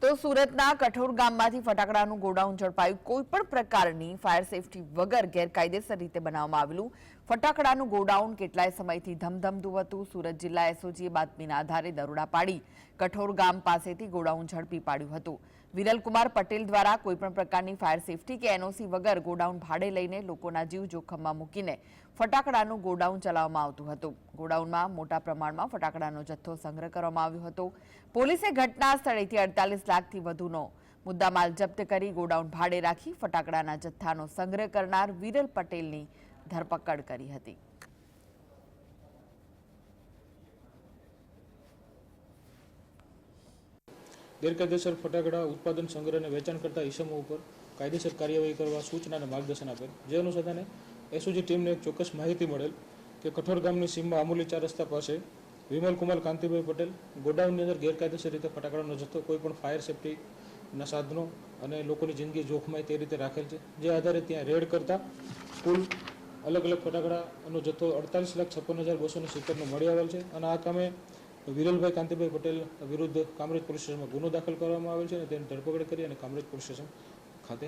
તો સુરતના કઠોર ગામમાંથી ફટાકડાનું ગોડાઉન ઝડપાયું। કોઈપણ પ્રકારની ફાયર સેફટી વગર ગેરકાયદેસર રીતે બનાવવામાં આવેલું ફટાકડાનું ગોડાઉન કેટલાય સમયથી ધમધમતું હતું। સુરત જિલ્લા એસઓજીએ બાતમીના આધારે દરોડા પાડી કઠોર ગામ પાસેથી ગોડાઉન ઝડપી પાડ્યું હતું। વિરલકુમાર પટેલ દ્વારા કોઈપણ પ્રકારની ફાયર સેફટી કે એનઓસી વગર ગોડાઉન ભાડે લઈને લોકોના જીવ જોખમમાં મૂકીને ફટાકડાનું ગોડાઉન ચલાવવામાં આવતું હતું। ગોડાઉનમાં મોટા પ્રમાણમાં ફટાકડાનો જથ્થો સંગ્રહ કરવામાં આવ્યો હતો। પોલીસે ઘટના સ્થળેથી 48 લાખથી વધુનો મુદ્દામાલ જપ્ત કરી ગોડાઉન ભાડે રાખી ફટાકડાના જથ્થાનો સંગ્રહ કરનાર વિરલ પટેલની ધરપકડ કરી હતી। ગેરકાયદેસર ફટાકડા ઉત્પાદન સંગ્રહ અને વેચાણ કરતા ઇસમો ઉપર કાયદેસર કાર્યવાહી કરવા સૂચના અને માર્ગદર્શન આપેલ। જે અનુસંધાને એસઓજી ટીમને એક ચોક્કસ માહિતી મળેલ કે કઠોર ગામની સીમમાં આમોલી 4 રસ્તા પાસે વિમલકુમાર કાંતિભાઈ પટેલ ગોડાઉનની અંદર ગેરકાયદેસર રીતે ફટાકડાનો જથ્થો કોઈપણ ફાયર સેફટીના સાધનો અને લોકોની જિંદગી જોખમાય તે રીતે રાખેલ છે। જે આધારે ત્યાં રેડ કરતા કુલ અલગ અલગ ફટાકડાનો જથ્થો 48,56,270નો મળી આવેલ છે અને આ કામે વિરલભાઈ કાંતિભાઈ પટેલ વિરુદ્ધ કામરેજ પોલીસ સ્ટેશનમાં ગુનો દાખલ કરવામાં આવેલ છે અને તેની ધરપકડ કરી અને કામરેજ પોલીસ સ્ટેશન ખાતે